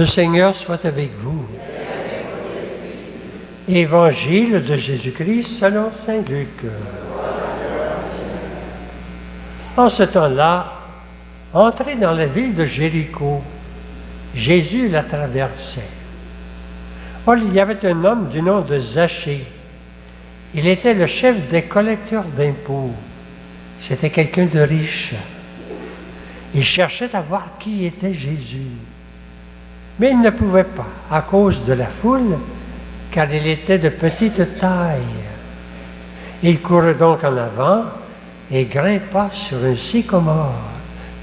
Le Seigneur soit avec vous. Évangile de Jésus-Christ selon saint Luc. En ce temps-là, entré dans la ville de Jéricho, Jésus la traversait. Or, il y avait un homme du nom de Zachée. Il était le chef des collecteurs d'impôts. C'était quelqu'un de riche. Il cherchait à voir qui était Jésus. Mais il ne pouvait pas, à cause de la foule, car il était de petite taille. Il courait donc en avant et grimpa sur un sycomore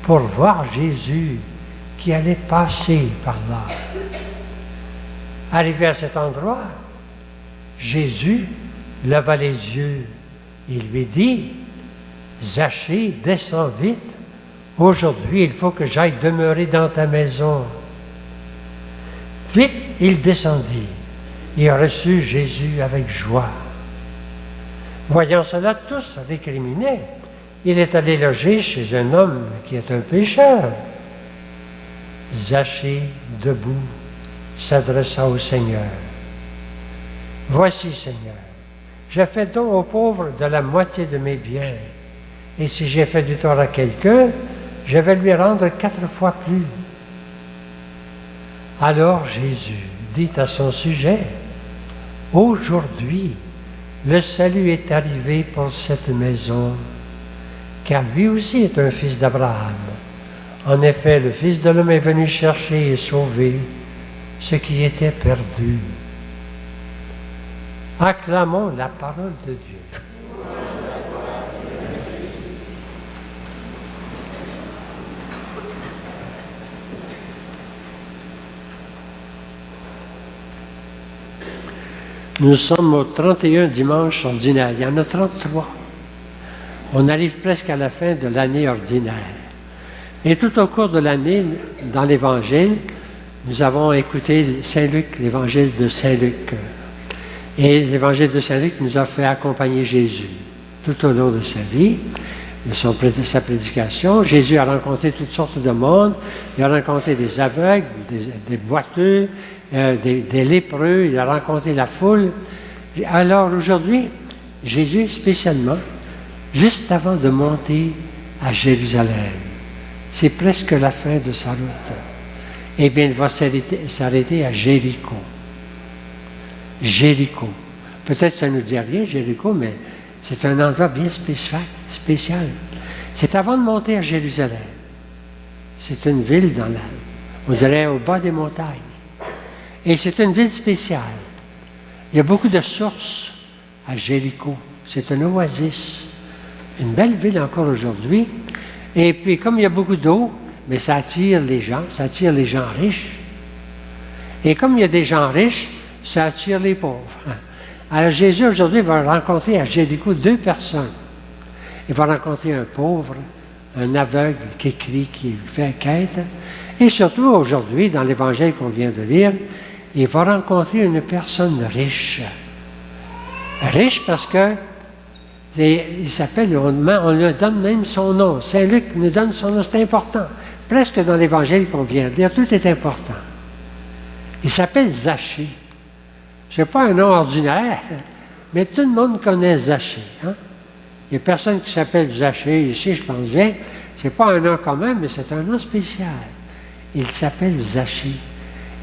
pour voir Jésus qui allait passer par là. Arrivé à cet endroit, Jésus leva les yeux. Il lui dit, « Zachée, descends vite. Aujourd'hui, il faut que j'aille demeurer dans ta maison. » Vite, il descendit et reçut Jésus avec joie. Voyant cela, tous récriminaient. Il est allé loger chez un homme qui est un pécheur. Zachée, debout, s'adressa au Seigneur. « Voici, Seigneur, je fais don aux pauvres de la moitié de mes biens, et si j'ai fait du tort à quelqu'un, je vais lui rendre 4 fois plus. » Alors Jésus dit à son sujet, « Aujourd'hui, le salut est arrivé pour cette maison, car lui aussi est un fils d'Abraham. En effet, le Fils de l'homme est venu chercher et sauver ce qui était perdu. » Acclamons la parole de Dieu. Nous sommes au 31 dimanche ordinaire. Il y en a 33. On arrive presque à la fin de l'année ordinaire. Et tout au cours de l'année, dans l'Évangile, nous avons écouté Saint-Luc, l'Évangile de Saint-Luc. Et l'Évangile de Saint-Luc nous a fait accompagner Jésus tout au long de sa vie, de sa prédication. Jésus a rencontré toutes sortes de monde. Il a rencontré des aveugles, des boiteux, des lépreux. Il a rencontré la foule. Alors aujourd'hui, Jésus, spécialement, juste avant de monter à Jérusalem, c'est presque la fin de sa route. Eh bien, il va s'arrêter à Jéricho. Jéricho. Peut-être que ça ne nous dit rien, Jéricho, mais c'est un endroit bien spécial. C'est avant de monter à Jérusalem. C'est une ville on dirait au bas des montagnes. Et c'est une ville spéciale. Il y a beaucoup de sources à Jéricho. C'est un oasis. Une belle ville encore aujourd'hui. Et puis, comme il y a beaucoup d'eau, mais ça attire les gens riches. Et comme il y a des gens riches, ça attire les pauvres. Alors Jésus aujourd'hui va rencontrer à Jéricho 2 personnes. Il va rencontrer un pauvre, un aveugle qui crie, qui fait quête. Et surtout aujourd'hui, dans l'Évangile qu'on vient de lire, il va rencontrer une personne riche. Riche parce que il s'appelle, on lui donne même son nom. Saint Luc nous donne son nom, c'est important. Presque dans l'Évangile qu'on vient de lire, tout est important. Il s'appelle Zachée. Ce n'est pas un nom ordinaire, mais tout le monde connaît Zachée. Hein? Il n'y a personne qui s'appelle Zachée ici, je pense bien. Ce n'est pas un nom commun, mais c'est un nom spécial. Il s'appelle Zachée.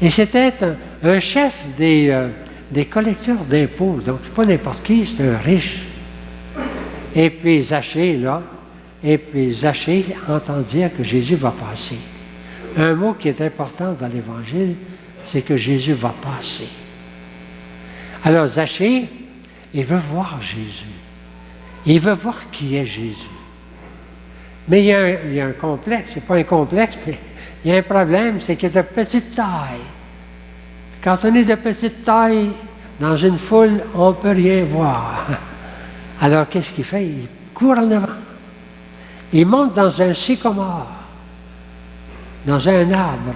Et c'était un chef des collecteurs d'impôts. Donc, ce n'est pas n'importe qui, c'est un riche. Et puis Zachée, entend dire que Jésus va passer. Un mot qui est important dans l'Évangile, c'est que Jésus va passer. Alors Zachée, il veut voir Jésus. Il veut voir qui est Jésus. Mais il y a un complexe, c'est pas un complexe, mais il y a un problème, c'est qu'il est de petite taille. Quand on est de petite taille, dans une foule, on ne peut rien voir. Alors qu'est-ce qu'il fait? Il court en avant. Il monte dans un sycomore, dans un arbre.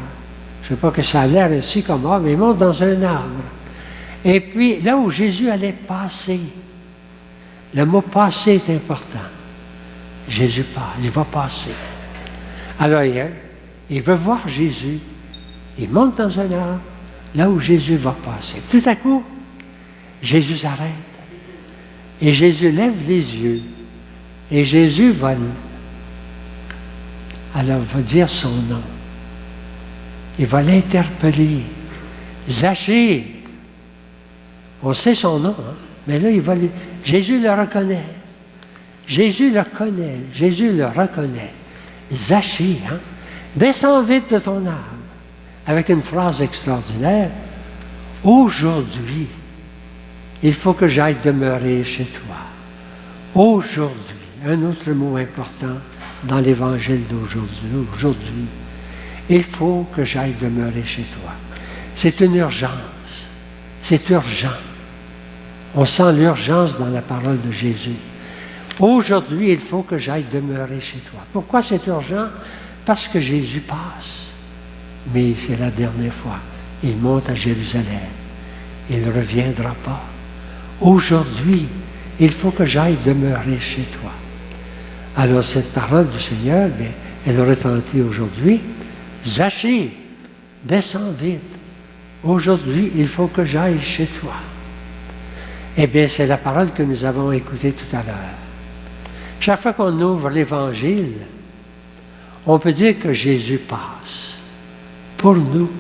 Je ne sais pas que ça a l'air un sycomore, mais il monte dans un arbre. Et puis, là où Jésus allait passer, le mot « passer » est important. Jésus passe, il va passer. Alors, il veut voir Jésus. Il monte dans un arbre, là où Jésus va passer. Tout à coup, Jésus s'arrête. Et Jésus lève les yeux. Et Jésus va dire son nom. Il va l'interpeller. Zachée. On sait son nom, hein? Mais là, Jésus le reconnaît. Jésus le connaît. Jésus le reconnaît. Zachée, hein? Descends vite de ton arbre. Avec une phrase extraordinaire. Aujourd'hui, il faut que j'aille demeurer chez toi. Aujourd'hui, un autre mot important dans l'évangile d'aujourd'hui. Aujourd'hui, il faut que j'aille demeurer chez toi. C'est une urgence. C'est urgent. On sent l'urgence dans la parole de Jésus. Aujourd'hui, il faut que j'aille demeurer chez toi. Pourquoi c'est urgent? Parce que Jésus passe. Mais c'est la dernière fois. Il monte à Jérusalem. Il ne reviendra pas. Aujourd'hui, il faut que j'aille demeurer chez toi. Alors cette parole du Seigneur, bien, elle retentit aujourd'hui. Zachée, descends vite. Aujourd'hui, il faut que j'aille chez toi. Eh bien, c'est la parole que nous avons écoutée tout à l'heure. Chaque fois qu'on ouvre l'Évangile, on peut dire que Jésus passe pour nous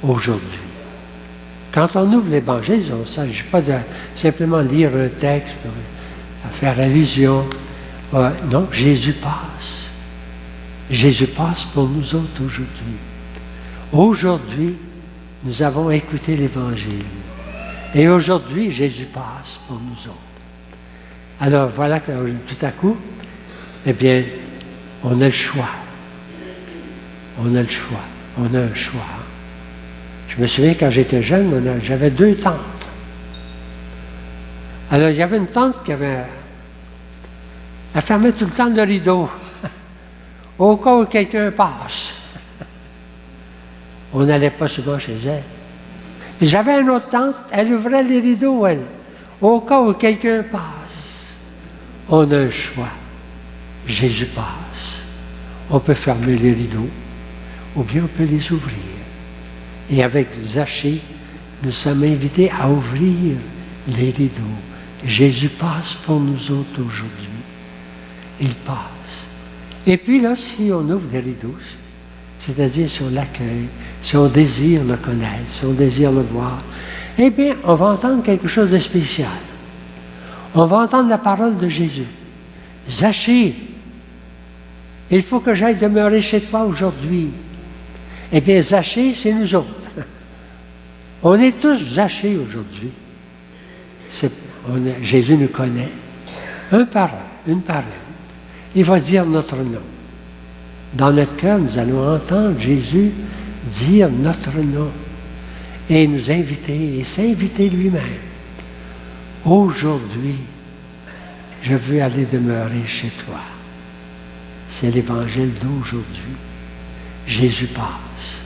aujourd'hui. Quand on ouvre l'Évangile, il ne s'agit pas de simplement lire un texte, à faire allusion. Non, Jésus passe. Jésus passe pour nous autres aujourd'hui. Aujourd'hui, nous avons écouté l'Évangile. Et aujourd'hui, Jésus passe pour nous autres. Alors voilà que tout à coup, eh bien, on a le choix. On a le choix. On a un choix. Je me souviens, quand j'étais jeune, j'avais 2 tantes. Alors, il y avait une tante qui avait... Elle fermait tout le temps le rideau, au cas où quelqu'un passe. On n'allait pas souvent chez elle. Puis j'avais une autre tante, elle ouvrait les rideaux, elle, au cas où quelqu'un passe. On a un choix. Jésus passe. On peut fermer les rideaux, ou bien on peut les ouvrir. Et avec Zachée, nous sommes invités à ouvrir les rideaux. Jésus passe pour nous autres aujourd'hui. Il passe. Et puis là, si on ouvre les rideaux, c'est-à-dire si on l'accueille, si on désire le connaître, si on désire le voir, eh bien, on va entendre quelque chose de spécial. On va entendre la parole de Jésus. Zachée, il faut que j'aille demeurer chez toi aujourd'hui. Eh bien, Zachée, c'est nous autres. On est tous Zachée aujourd'hui. Jésus nous connaît, un par un, une par une. Il va dire notre nom. Dans notre cœur, nous allons entendre Jésus dire notre nom et nous inviter, et s'inviter lui-même. Aujourd'hui, je veux aller demeurer chez toi. C'est l'évangile d'aujourd'hui. Jésus passe.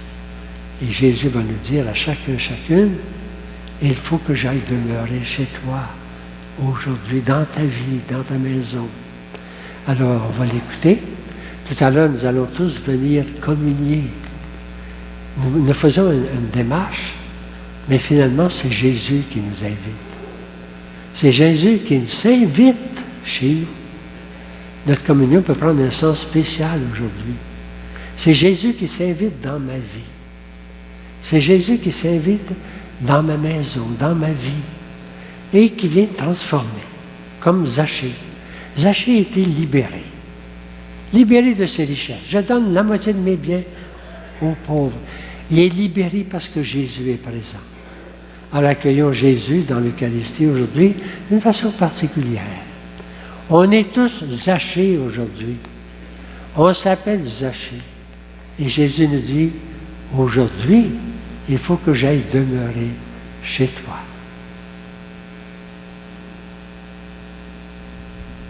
Et Jésus va nous dire à chacun, chacune, il faut que j'aille demeurer chez toi aujourd'hui, dans ta vie, dans ta maison. Alors, on va l'écouter. Tout à l'heure, nous allons tous venir communier. Nous faisons une démarche, mais finalement, c'est Jésus qui nous invite. C'est Jésus qui nous invite chez nous. Notre communion peut prendre un sens spécial aujourd'hui. C'est Jésus qui s'invite dans ma vie. C'est Jésus qui s'invite dans ma maison, dans ma vie, et qui vient transformer, comme Zachée. Zachée était libéré. Libéré de ses richesses. Je donne la moitié de mes biens aux pauvres. Il est libéré parce que Jésus est présent. Alors accueillons Jésus dans l'Eucharistie aujourd'hui d'une façon particulière. On est tous Zachée aujourd'hui. On s'appelle Zachée. Et Jésus nous dit, aujourd'hui, il faut que j'aille demeurer chez toi.